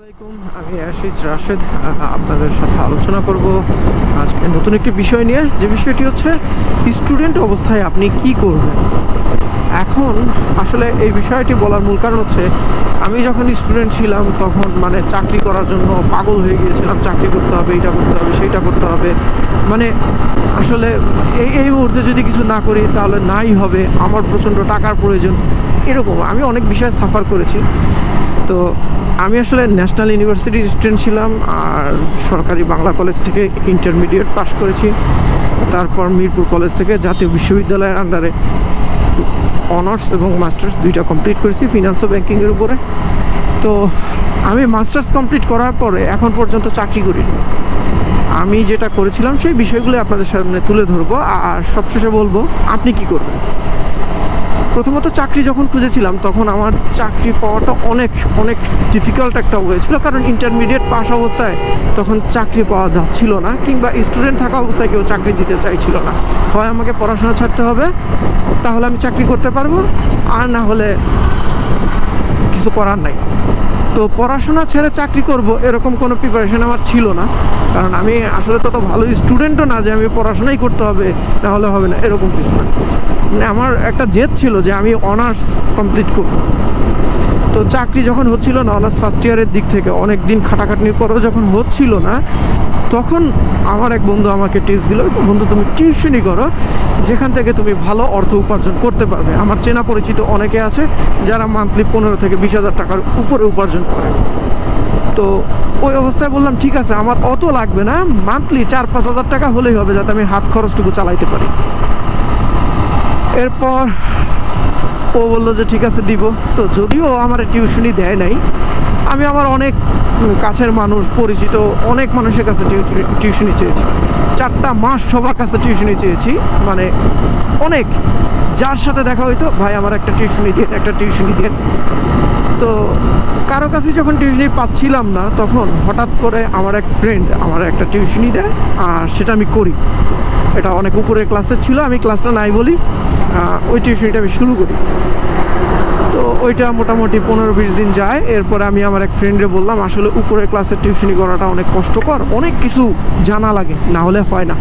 আসসালামাইকুম, আমি আশিস রাশেদ আপনাদের সাথে আলোচনা করব আজকে নতুন একটি বিষয় নিয়ে। যে বিষয়টি হচ্ছে স্টুডেন্ট অবস্থায় আপনি কি করবেন। এখন আসলে এই বিষয়টি বলার মূল কারণ হচ্ছে আমি যখন স্টুডেন্ট ছিলাম তখন চাকরি করার জন্য পাগল হয়ে গিয়েছিলাম। চাকরি করতে হবে, এইটা করতে হবে, সেইটা করতে হবে। আসলে এই মুহূর্তে যদি কিছু না করি তাহলে নাই হবে, আমার প্রচণ্ড টাকার প্রয়োজন। এরকম আমি অনেক বিষয়ে সাফার করেছি। তো আমি আসলে ন্যাশনাল ইউনিভার্সিটির স্টুডেন্ট ছিলাম, আর সরকারি বাংলা কলেজ থেকে ইন্টারমিডিয়েট পাস করেছি। তারপর মিরপুর কলেজ থেকে জাতীয় বিশ্ববিদ্যালয়ের আন্ডারে অনার্স এবং মাস্টার্স দুইটা কমপ্লিট করেছি ফিনান্স ও ব্যাংকিংয়ের উপরে। তো আমি মাস্টার্স কমপ্লিট করার পরে এখন পর্যন্ত চাকরি করিনি। আমি যেটা করেছিলাম সেই বিষয়গুলো আপনাদের সামনে তুলে ধরবো, আর সবশেষে বলবো আপনি কি করবেন। প্রথমত চাকরি যখন খুঁজেছিলাম তখন আমার চাকরি পাওয়াটা অনেক অনেক ডিফিকাল্ট একটা হয়েছিল, কারণ ইন্টারমিডিয়েট পাস অবস্থায় তখন চাকরি পাওয়া যাচ্ছিল না, কিংবা স্টুডেন্ট থাকা অবস্থায় কেউ চাকরি দিতে চাইছিল না। হয় আমাকে পড়াশোনা ছাড়তে হবে, তাহলে আমি চাকরি করতে পারবো, আর না হলে কিছু করার নাই। তো পড়াশোনা ছেড়ে চাকরি করব এরকম কোনো প্রিপারেশন আমার ছিল না, কারণ আমি আসলে তত ভালো স্টুডেন্টও না যে আমি পড়াশোনাই করতে হবে না হলে হবে না, এরকম কিছু না। আমার একটা জেদ ছিল যে আমি অনার্স কমপ্লিট করব। তো চাকরি যখন হচ্ছিল না, অনার্স ফার্স্ট ইয়ারের দিক থেকে অনেক দিন খাটাখাটনির পরেও যখন হচ্ছিল না, তখন আমার এক বন্ধু আমাকে টিপস দিল, বন্ধু তুমি টিউশনি করো, যেখান থেকে তুমি ভালো অর্থ উপার্জন করতে পারবে। আমার চেনা পরিচিত অনেকে আছে যারা মান্থলি 15 থেকে 20,000 টাকার উপরে উপার্জন করে। তো ওই অবস্থায় বললাম ঠিক আছে, আমার অত লাগবে না, মান্থলি 4-5 হাজার টাকা হলেই হবে, যাতে আমি হাত খরচটুকু চালাইতে পারি। এরপর ও বললো যে ঠিক আছে দিব। তো যদিও আমার টিউশনি দেয় নাই, আমি আমার অনেক কাছের মানুষ, পরিচিত অনেক মানুষের কাছে টিউশনি চেয়েছি। 4টা মাস সবার কাছে টিউশনি চেয়েছি, অনেক, যার সাথে দেখা হইতো ভাই আমার একটা টিউশনি দিয়ে, একটা টিউশনি দিয়ে। তো কারো কাছে যখন টিউশনি পাচ্ছিলাম না, তখন হঠাৎ করে আমার এক ফ্রেন্ড আমার একটা টিউশনি দেয়, আর সেটা আমি করি। এটা অনেক উপরের ক্লাসের ছিল, আমি ক্লাসটা নাই বলি, ওই টিউশনিটা আমি শুরু করি। তো ওইটা মোটামুটি 15-20 দিন যায়। এরপরে আমি আমার এক ফ্রেন্ডে বললাম আসলে উপরের ক্লাসের টিউশনি করাটা অনেক কষ্টকর, অনেক কিছু জানা লাগে, না হলে হয় না।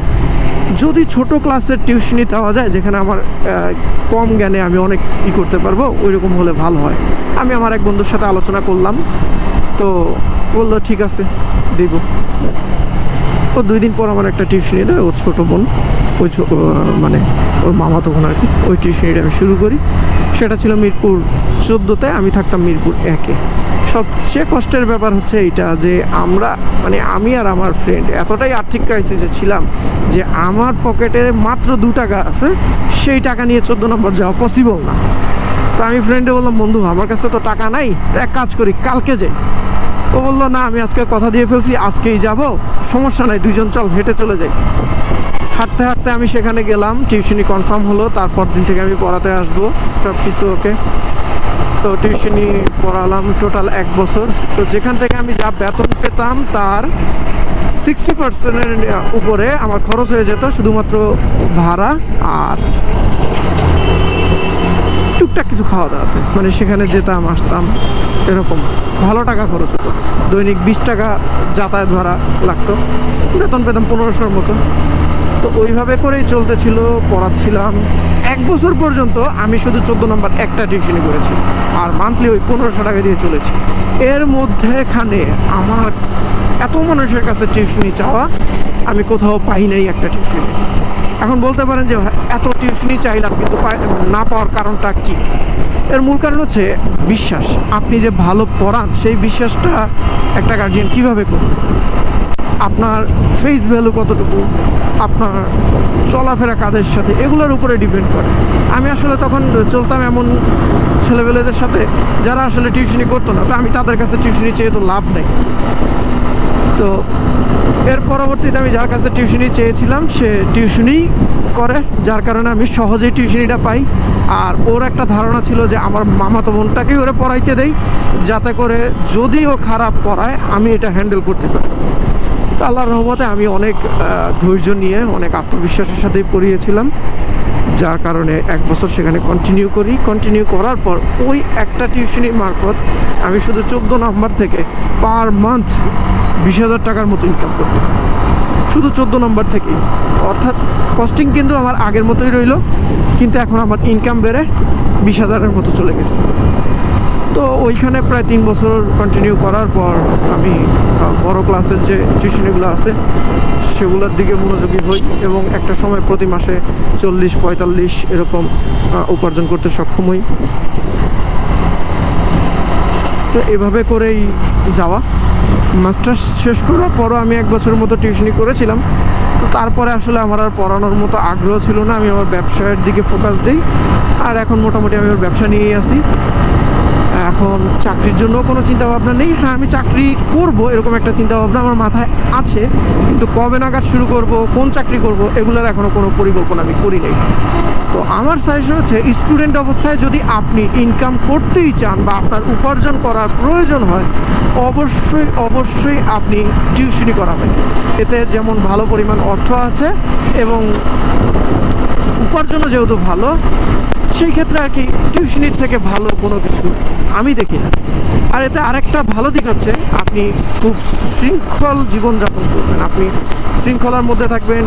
যদি ছোট ক্লাসের টিউশনি দেওয়া যায় যেখানে আমার কম জ্ঞানে আমি অনেক করতে পারবো, ওই রকম হলে ভালো হয়। আমি আমার এক বন্ধুর সাথে আলোচনা করলাম, তো বললো ঠিক আছে দিব। ও 2 দিন পর আমার একটা টিউশনি দেয়, ওর ছোটো বোন, ওই ওর মামাতো বোন আর কি। ওই টিউশনিটা আমি শুরু করি। সেটা ছিল মিরপুর 14-তে, আমি থাকতাম মিরপুর 1-এ। সবচেয়ে কষ্টের ব্যাপার হচ্ছে এইটা যে আমি আর আমার ফ্রেন্ড এতটাই আর্থিক ক্রাইসিসে ছিলাম যে আমার পকেটে মাত্র 2 টাকা আছে, সেই টাকা নিয়ে 14 নম্বর যাওয়া পসিবল না। তো আমি ফ্রেন্ডে বললাম বন্ধু আমার কাছে তো টাকা নাই, তো এক কাজ করি কালকে যাই। ও বললো না আমি আজকে কথা দিয়ে ফেলছি, আজকেই যাব, সমস্যা নাই, 2জন চল হেঁটে চলে যাই। হাঁটতে হাঁটতে আমি সেখানে গেলাম, টিউশনি কনফার্ম হলো, তারপর দিন থেকে আমি পড়াতে আসবো, সব কিছু ওকে। তো টিউশনি পড়ালাম টোটাল 1 বছর। তো যেখান থেকে আমি যা বেতন পেতাম তার 60%-এর উপরে আমার খরচ হয়ে যেত শুধুমাত্র ভাড়া আর টুকটাক কিছু খাওয়া দাওয়াতে। সেখানে যেতাম আসতাম, এরকম ভালো টাকা খরচ হতো। দৈনিক 20 টাকা যাতায়াত ভাড়া লাগতো, বেতন পেতাম 1500-র মতো। তো ওইভাবে করেই চলতেছিল, পড়াচ্ছিলাম 1 বছর পর্যন্ত। আমি শুধু 14 নম্বর একটা টিউশনি করেছি, আর মান্থলি ওই 1500 টাকা দিয়ে চলেছি। এর মধ্যেখানে আমার এত মানুষের কাছে টিউশনি চাওয়া, আমি কোথাও পাই নাই একটা টিউশনি। এখন বলতে পারেন যে এত টিউশনি চাইলাম কিন্তু না পাওয়ার কারণটা কি? এর মূল কারণ হচ্ছে বিশ্বাস। আপনি যে ভালো পড়ান সেই বিশ্বাসটা একটা গার্জিয়ান কীভাবে করবে, আপনার ফেস ভ্যালু কতটুকু, আপনার চলাফেরা কাদের সাথে, এগুলোর উপরে ডিপেন্ড করে। আমি আসলে তখন চলতাম এমন ছেলেবেলেদের সাথে যারা আসলে টিউশনি করতো না, তো আমি তাদের কাছে টিউশনি চেয়ে তো লাভ নেই। তো এর পরবর্তীতে আমি যার কাছে টিউশনি চেয়েছিলাম সে টিউশনি করে, যার কারণে আমি সহজেই টিউশনিটা পাই। আর ওর একটা ধারণা ছিল যে আমার মামাতো বোনটাকেই ওরা পড়াইতে দেই, যাতে করে যদি ও খারাপ পড়ায় আমি এটা হ্যান্ডেল করতে পারি। তো আল্লাহর রহমতে আমি অনেক ধৈর্য নিয়ে, অনেক আত্মবিশ্বাসের সাথেই পড়িয়েছিলাম। যার কারণে 1 বছর সেখানে কন্টিনিউ করার পর ওই একটা টিউশনির মারফত আমি শুধু 14 নাম্বার থেকে পার মান্থ 20,000 টাকার মতো ইনকাম করতাম, শুধু 14 নম্বর থেকেই। অর্থাৎ কস্টিং কিন্তু আমার আগের মতোই রইল, কিন্তু এখন আমার ইনকাম বেড়ে 20,000-এর মতো চলে গেছে। তো ওইখানে প্রায় 3 বছর কন্টিনিউ করার পর আমি বড় ক্লাসের যে টিউশনিগুলো আছে সেগুলোর দিকে মনোযোগী হই এবং একটা সময় প্রতি মাসে 40-45 এরকম উপার্জন করতে সক্ষম হই। তো এভাবে করেই যাওয়া। মাস্টার্স শেষ করার পরও আমি 1 বছরের মতো টিউশনি করেছিলাম। তো তারপরে আসলে আমার আর পড়ানোর মতো আগ্রহ ছিল না, আমি আমার ব্যবসার দিকে ফোকাস দিই। আর এখন মোটামুটি আমি আমার ব্যবসা নিয়েই আছি। এখন চাকরির জন্য কোনো চিন্তাভাবনা নেই। হ্যাঁ, আমি চাকরি করব এরকম একটা চিন্তাভাবনা আমার মাথায় আছে, কিন্তু কবে নাগাদ শুরু করব, কোন চাকরি করব, এগুলোর এখনও কোনো পরিকল্পনা আমি করি নাই। তো আমার সাজেশন হচ্ছে, স্টুডেন্ট অবস্থায় যদি আপনি ইনকাম করতেই চান বা আপনার উপার্জন করার প্রয়োজন হয়, অবশ্যই আপনি টিউশনি করাবেন। এতে যেমন ভালো পরিমাণ অর্থ আছে এবং উপার্জনও যেহেতু ভালো, সেই ক্ষেত্রে আর কি টিউশনির থেকে ভালো কোনো কিছু আমি দেখি না। আর এতে আরেকটা ভালো দিক হচ্ছে, আপনি খুব শৃঙ্খল জীবনযাপন করবেন, আপনি শৃঙ্খলার মধ্যে থাকবেন,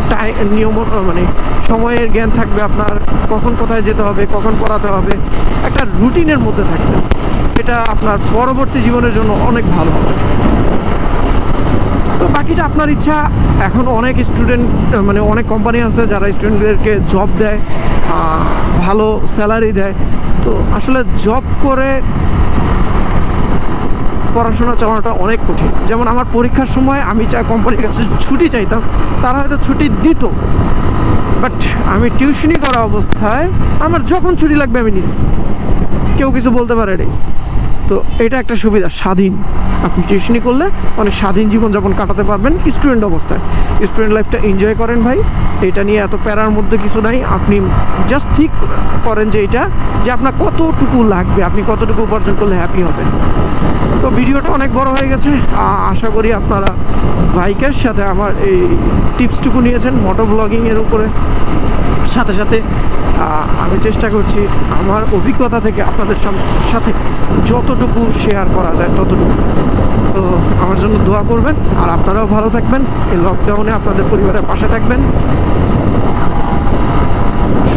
নিয়ম মানে সময়ের জ্ঞান থাকবে আপনার, কখন কোথায় যেতে হবে, কখন পড়াতে হবে, একটা রুটিনের মধ্যে থাকবেন। এটা আপনার পরবর্তী জীবনের জন্য অনেক ভালো হবে। তো বাকিটা আপনার ইচ্ছা। এখন অনেক স্টুডেন্ট মানে অনেক কোম্পানি আছে যারা স্টুডেন্টদেরকে জব দেয়, ভালো স্যালারি দেয়। তো আসলে জব করে পড়াশোনা চালানোটা অনেক কঠিন। যেমন আমার পরীক্ষার সময় আমি কোম্পানির কাছে ছুটি চাইতাম, তারা হয়তো ছুটি দিত, বাট আমি টিউশনি করা অবস্থায় আমার যখন ছুটি লাগবে আমি নিছি, কেউ কিছু বলতে পারে রে। তো এটা একটা সুবিধা, স্বাধীন। আপনি টিউশনি করলে অনেক স্বাধীন জীবনযাপন কাটাতে পারবেন স্টুডেন্ট অবস্থায়। স্টুডেন্ট লাইফটা এনজয় করেন ভাই, এটা নিয়ে এত প্যারার মধ্যে কিছু নাই। আপনি জাস্ট ঠিক করেন যে এটা যে আপনার কতটুকু লাগবে, আপনি কতটুকু উপার্জন করলে হ্যাপি হবেন। তো ভিডিওটা অনেক বড় হয়ে গেছে, আশা করি আপনারা বাইকের সাথে আমার এই টিপসটুকু নিয়েছেন মোটো ব্লগিংয়ের উপরে। সাথে সাথে আমি চেষ্টা করছি আমার অভিজ্ঞতা থেকে আপনাদের সাথে যতটুকু শেয়ার করা যায় ততটুকু। তো আমার জন্য দোয়া করবেন, আর আপনারাও ভালো থাকবেন। এই লকডাউনে আপনাদের পরিবারের পাশে থাকবেন,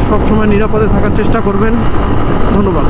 সবসময় নিরাপদে থাকার চেষ্টা করবেন। ধন্যবাদ।